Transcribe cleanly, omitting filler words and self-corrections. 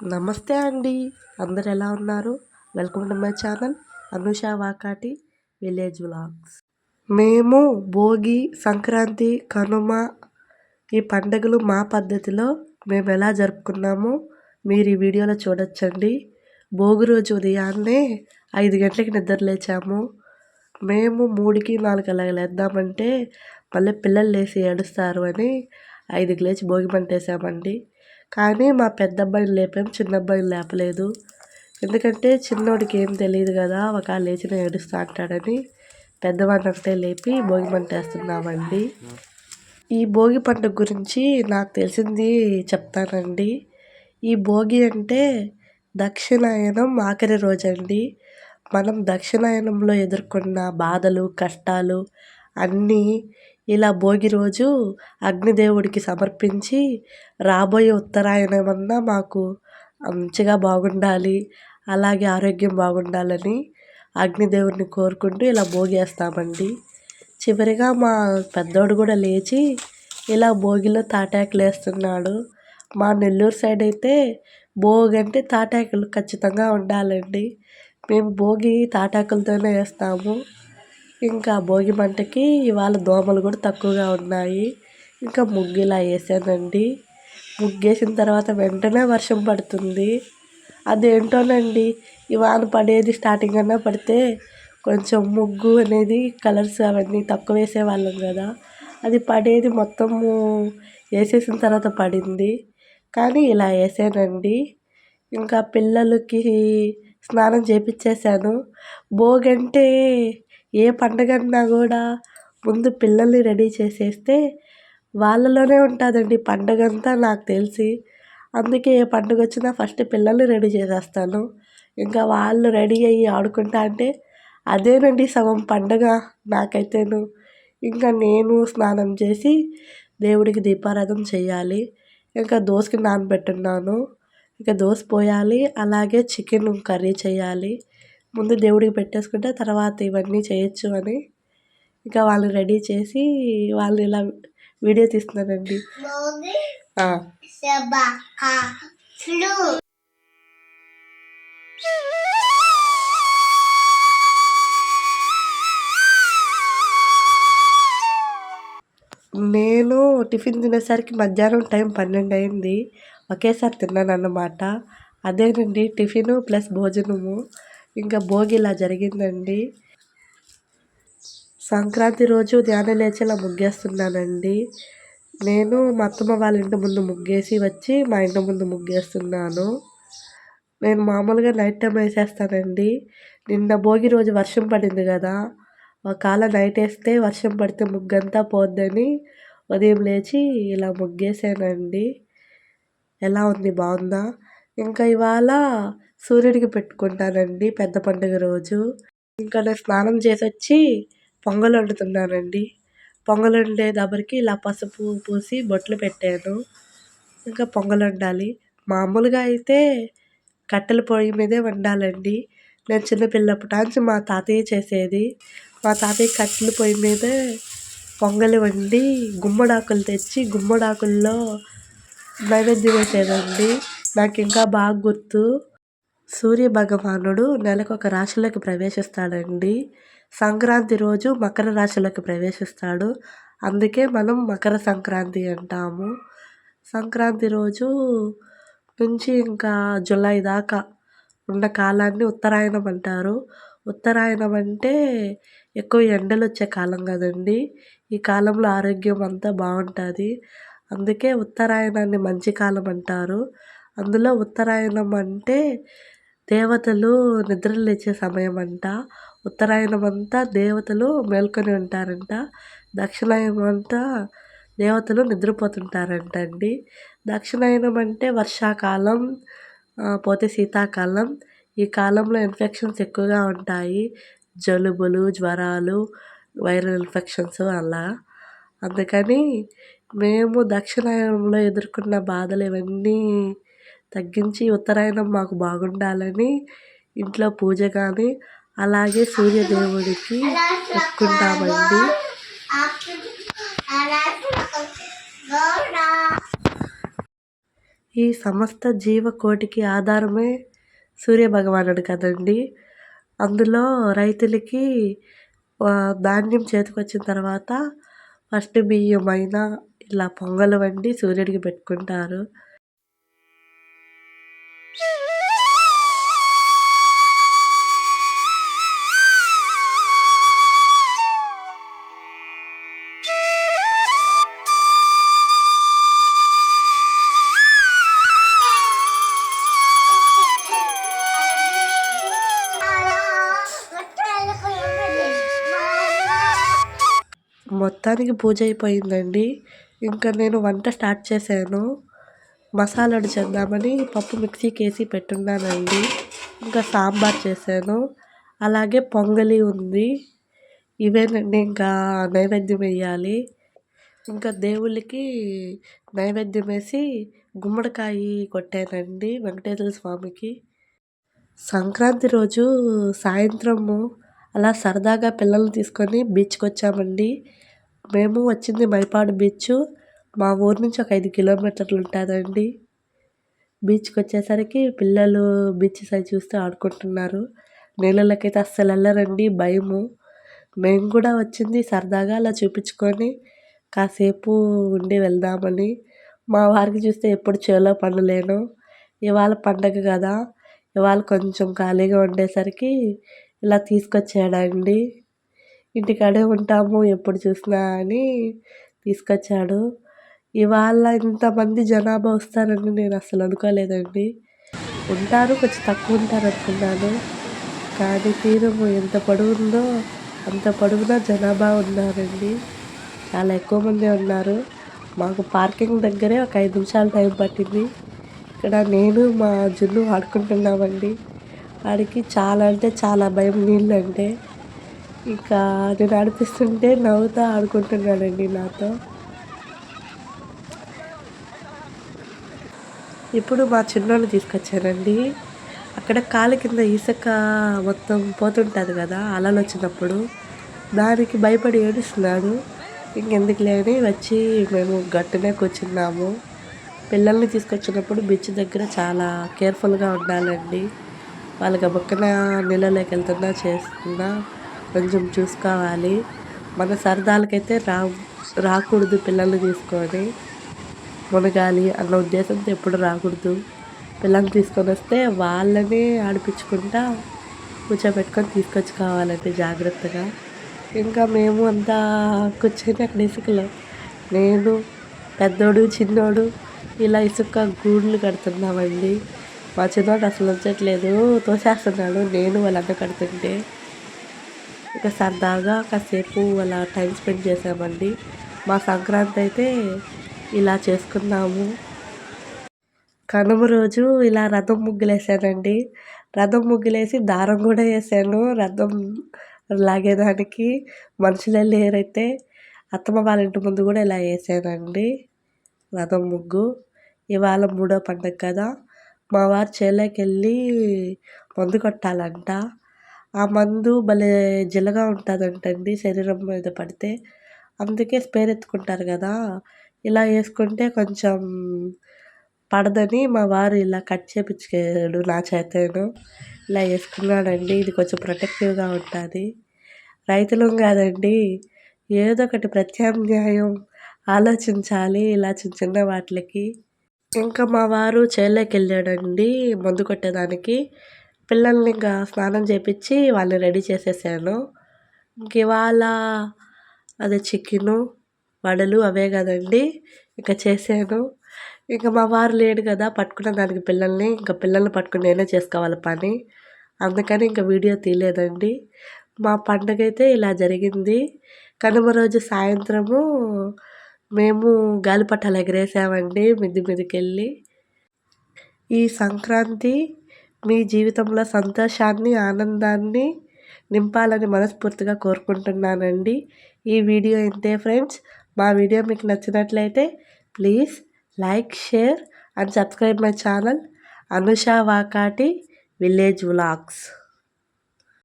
నమస్తే అండి. అందరూ ఎలా ఉన్నారు? Welcome to my channel Anusha Vakati village vlogs. మేము భోగి, సంక్రాంతి, కనుమ ఈ పండుగలు మా పద్ధతిలో మేము ఎలా జరుపుకున్నామో మీరు ఈ వీడియోలో చూడొచ్చండి. భోగి రోజు ఉదయాన్నే 5 గంటలకి నిద్ర లేచాము. మేము 3కి 4 అలా లేద్దామంటే మళ్ళీ పిల్లలు లేచి ఏడుస్తారు అని 5కి లేచి భోగి మంటేసామండి. కానీ మా పెద్ద అబ్బాయిని లేపాము, చిన్న అబ్బాయిని లేపలేదు. ఎందుకంటే చిన్నోడికి ఏం తెలియదు కదా, ఒక లేచిన ఏడుస్తూ అంటాడని పెద్దవాడిని ఒకటే లేపి భోగి మంటేస్తున్నామండి. ఈ భోగి పండుగ గురించి నాకు తెలిసింది చెప్తానండి. ఈ భోగి అంటే దక్షిణాయనం ఆఖరి రోజండి. మనం దక్షిణాయనంలో ఎదుర్కొన్న బాధలు, కష్టాలు అన్నీ ఇలా భోగి రోజు అగ్నిదేవుడికి సమర్పించి రాబోయే ఉత్తరాయణమన్నా మాకు మంచిగా బాగుండాలి, అలాగే ఆరోగ్యం బాగుండాలని అగ్నిదేవుడిని కోరుకుంటూ ఇలా భోగి వేస్తామండి. చివరిగా మా పెద్దోడు కూడా లేచి ఇలా భోగిలో తాటాకులు వేస్తున్నాడు. మా నెల్లూరు సైడ్ అయితే భోగి అంటే తాటాకులు ఖచ్చితంగా ఉండాలండి. మేము భోగి తాటాకులతోనే వేస్తాము. ఇంకా భోగి మంటకి ఇవాళ దోమలు కూడా తక్కువగా ఉన్నాయి. ఇంకా ముగ్గు ఇలా వేసానండి. ముగ్గేసిన తర్వాత వెంటనే వర్షం పడుతుంది. అదేంటోనండి, ఇవాళ పడేది స్టార్టింగ్ అన్నా పడితే కొంచెం ముగ్గు అనేది కలర్స్ అవన్నీ తక్కువ వేసేవాళ్ళం కదా, అది పడేది మొత్తము వేసేసిన తర్వాత పడింది. కానీ ఇలా వేసానండి. ఇంకా పిల్లలకి స్నానం చేపించేశాను. భోగి అంటే ఏ పండగన్నా కూడా ముందు పిల్లల్ని రెడీ చేసేస్తే వాళ్ళలోనే ఉంటుందండి పండగ అంతా నాకు తెలిసి. అందుకే ఏ పండుగ వచ్చినా ఫస్ట్ పిల్లల్ని రెడీ చేసేస్తాను. ఇంకా వాళ్ళు రెడీ అయ్యి ఆడుకుంటా అంటే అదేనండి సగం పండగ నాకైతేను. ఇంకా నేను స్నానం చేసి దేవుడికి దీపారాధన చేయాలి. ఇంకా దోసకి నానబెట్టున్నాను. ఇంకా దోస పోయాలి, అలాగే చికెన్ కర్రీ చేయాలి. ముందు దేవుడికి పెట్టేసుకుంటే తర్వాత ఇవన్నీ చేయొచ్చు అని ఇంకా వాళ్ళని రెడీ చేసి వాళ్ళు ఇలా వీడియో తీస్తున్నానండి. నేను టిఫిన్ తినేసరికి మధ్యాహ్నం టైం 12 అయింది. ఒకేసారి తిన్నాను అన్నమాట. అదేనండి టిఫిను ప్లస్ భోజనము. ఇంకా భోగి ఇలా జరిగిందండి. సంక్రాంతి రోజు ఉదయాన్నే లేచి ఇలా ముగ్గేస్తున్నానండి. నేను మా అత్తమ్మ వాళ్ళ ఇంటి ముందు ముగ్గేసి వచ్చి మా ఇంటి ముందు ముగ్గేస్తున్నాను. నేను మామూలుగా నైట్ టైం వేసేస్తానండి. నిన్న భోగి రోజు వర్షం పడింది కదా, ఒకవేళ నైట్ వేస్తే వర్షం పడితే ముగ్గంతా పోద్దని ఉదయం లేచి ఇలా ముగ్గేసానండి. ఎలా ఉంది, బాగుందా? ఇంకా ఇవాళ సూర్యుడికి పెట్టుకుంటానండి పెద్ద పండుగ రోజు. ఇంకా నేను స్నానం చేసి వచ్చి పొంగల్ వండుతున్నానండి. పొంగల్ వండే దబరికి ఇలా పసుపు పూసి బొట్లు పెట్టాను. ఇంకా పొంగల్ వండాలి. మామూలుగా అయితే కట్టెల పొయ్యి మీదే వండాలండి. నేను చిన్నపిల్లప్పటి నుంచి మా తాతయ్య చేసేది. మా తాతయ్య కట్టెల పొయ్యి మీదే పొంగలి వండి గుమ్మడాకులు తెచ్చి గుమ్మడాకుల్లో నైవేద్యం వేసేదండి. నాకు ఇంకా బాగా గుర్తు. సూర్య భగవానుడు నెలకొక రాశిలోకి ప్రవేశిస్తాడండి. సంక్రాంతి రోజు మకర రాశిలోకి ప్రవేశిస్తాడు. అందుకే మనం మకర సంక్రాంతి అంటాము. సంక్రాంతి రోజు నుంచి ఇంకా జూలై దాకా ఉన్న కాలాన్ని ఉత్తరాయణం అంటారు. ఉత్తరాయణం అంటే ఎక్కువ ఎండలు వచ్చే కాలం కదండి. ఈ కాలంలో ఆరోగ్యం అంతా బాగుంటుంది. అందుకే ఉత్తరాయణాన్ని మంచి కాలం అంటారు. అందులో ఉత్తరాయణం అంటే దేవతలు నిద్రలు లేచే సమయం అంట. ఉత్తరాయణం అంతా దేవతలు మేల్కొని ఉంటారంట. దక్షిణాయనం అంతా దేవతలు నిద్రపోతుంటారంట అండి. దక్షిణాయనం అంటే వర్షాకాలం, పోతే శీతాకాలం. ఈ కాలంలో ఇన్ఫెక్షన్స్ ఎక్కువగా ఉంటాయి. జలుబులు, జ్వరాలు, వైరల్ ఇన్ఫెక్షన్స్ అలా. అందుకని మేము దక్షిణాయనంలో ఎదుర్కొన్న బాధలు ఇవన్నీ తగ్గించి ఉత్తరాయణం మాకు బాగుండాలని ఇంట్లో పూజ కానీ అలాగే సూర్యదేవుడికి పెట్టుకుంటామండి. ఈ సమస్త జీవకోటికి ఆధారమే సూర్యభగవానుడు కదండీ! అందులో రైతులకి ధాన్యం చేతికొచ్చిన తర్వాత ఫస్ట్ బియ్యమైనా ఇలా పొంగల్ వండి సూర్యుడికి పెట్టుకుంటారు. మొత్తానికి పూజ అయిపోయిందండి. ఇంకా నేను వంట స్టార్ట్ చేశాను. మసాలాలు చేద్దామని పప్పు మిక్సీకేసి పెట్టున్నానండి. ఇంకా సాంబార్ చేశాను. అలాగే పొంగలి ఉంది. ఇవేనండి ఇంకా నైవేద్యం వేయాలి. ఇంకా దేవుళ్ళకి నైవేద్యం వేసి గుమ్మడికాయ కొట్టానండి వెంకటేశ్వర స్వామికి. సంక్రాంతి రోజు సాయంత్రము అలా సరదాగా పిల్లల్ని తీసుకొని బీచ్కి వచ్చామండి. మేము వచ్చింది మైపాడు బీచ్. మా ఊరు నుంచి ఒక 5 కిలోమీటర్లు ఉంటుందండి. బీచ్కి వచ్చేసరికి పిల్లలు బీచ్ సైడ్ చూస్తూ ఆడుకుంటున్నారు. నీళ్ళకైతే అస్సలు వెళ్ళరండి, భయము. మేము కూడా వచ్చింది సరదాగా అలా చూపించుకొని కాసేపు ఉండి వెళ్దామని. మా వారికి చూస్తే ఎప్పుడు చేలో పనులేను. ఇవాళ పండగ కదా, ఇవాళ కొంచెం ఖాళీగా ఉండేసరికి ఇలా తీసుకొచ్చాడండి. ఇంటికాడే ఉంటాము ఎప్పుడు చూసినా అని తీసుకొచ్చాడు. ఇవాళ ఇంతమంది జనాభా వస్తారని నేను అసలు అనుకోలేదండి. ఉంటారు, కొంచెం తక్కువ ఉంటారు అనుకున్నాను. కానీ తీరము ఎంత పొడవుందో అంత పొడవున జనాభా ఉన్నారండి. చాలా ఎక్కువ మంది ఉన్నారు. మాకు పార్కింగ్ దగ్గరే ఒక 5 నిమిషాలు టైం పట్టింది. ఇక్కడ నేను మా జున్ను ఆడుకుంటున్నామండి. వాడికి చాలా అంటే చాలా భయం నీళ్ళంటే. ఇంకా నేను నడిపిస్తుంటే నవ్వుతూ ఆడుకుంటున్నాడండి నాతో. ఇప్పుడు మా చిన్నోళ్ళు తీసుకొచ్చానండి. అక్కడ కాలు కింద ఇసుక మొత్తం పోతుంటుంది కదా అలలు వచ్చినప్పుడు, దానికి భయపడి ఏడుస్తున్నాడు. ఇంకెందుకులే అని వచ్చి మేము గట్టునే కూర్చున్నాము. పిల్లల్ని తీసుకొచ్చినప్పుడు బీచ్ దగ్గర చాలా కేర్ఫుల్గా ఉండాలండి. వాళ్ళకి బొక్కన నీళ్ళలోకి వెళ్తున్నా చేస్తున్నా కొంచెం చూసుకోవాలి. మన సరదాలకైతే రాకూడదు పిల్లల్ని తీసుకొని. మునగాలి అన్న ఉద్దేశంతో ఎప్పుడు రాకూడదు. పిల్లల్ని తీసుకొని వస్తే వాళ్ళని ఆడిపించుకుంటా కూర్చోబెట్టుకొని తీసుకొచ్చుకోవాలండి జాగ్రత్తగా. ఇంకా మేము అంతా కూర్చొని అక్కడ ఇసుకలో నేను, పెద్దోడు, చిన్నోడు ఇలా ఇసుక గూళ్ళు కడుతున్నామండి. మా చిన్నోడు అసలు వచ్చట్లేదు, తోసేస్తున్నాడు. నేను వాళ్ళంతా కడుతుంటే ఇక సరదాగా కాసేపు అలా టైం స్పెండ్ చేసామండి. మా సంక్రాంతి అయితే ఇలా చేసుకున్నాము. కనుమ రోజు ఇలా రథం ముగ్గులు వేసానండి. రథం ముగ్గులేసి దారం కూడా వేసాను రథం లాగేదానికి. మనుషులే లేరైతే అత్తమ్మ వాళ్ళ ఇంటి ముందు కూడా ఇలా వేసానండి రథం ముగ్గు. ఇవాళ 3వ పండుగ కదా, మా వారు చేలోకి వెళ్ళి మందు కొట్టాలంట. ఆ మందు భలే జిల్లగా ఉంటుందంటండి శరీరం మీద పడితే. అందుకే స్పేర్ ఎత్తుకుంటారు కదా, ఇలా వేసుకుంటే కొంచెం పడదని మా వారు ఇలా కట్ చేపించాడు నా చేతను. ఇలా వేసుకున్నానండి. ఇది కొంచెం ప్రొటెక్టివ్గా ఉంటుంది. రైతులం కాదండి, ఏదో ఒకటి ప్రత్యామ్నాయం ఆలోచించాలి ఇలా చిన్న చిన్న వాటికి. ఇంకా మా వారు చేలోకి వెళ్ళాడండి మందు కొట్టేదానికి. పిల్లల్ని ఇంకా స్నానం చేపించి వాళ్ళని రెడీ చేసేసాను. ఇంక ఇవాళ అదే చికెను, వడలు అవే కదండి ఇక చేసాను. ఇంకా మా వారు లేడు కదా పట్టుకున్న దానికి పిల్లల్ని, ఇంకా పిల్లల్ని పట్టుకుని నేనే చేసుకోవాలి పని. అందుకని ఇంకా వీడియో తీయలేదండి. మా పండుగ అయితే ఇలా జరిగింది. కనుమ రోజు సాయంత్రము మేము గాలిపటాలు ఎగరేసామండి మిద్ది మీదకెళ్ళి. ఈ సంక్రాంతి మీ జీవితంలో సంతోషాన్ని, ఆనందాన్ని నింపాలని మనస్ఫూర్తిగా కోరుకుంటున్నానండి. ఈ వీడియో ఇంతే ఫ్రెండ్స్. మా వీడియో మీకు నచ్చినట్లయితే please like, share and subscribe my channel Anusha Vakati village vlogs.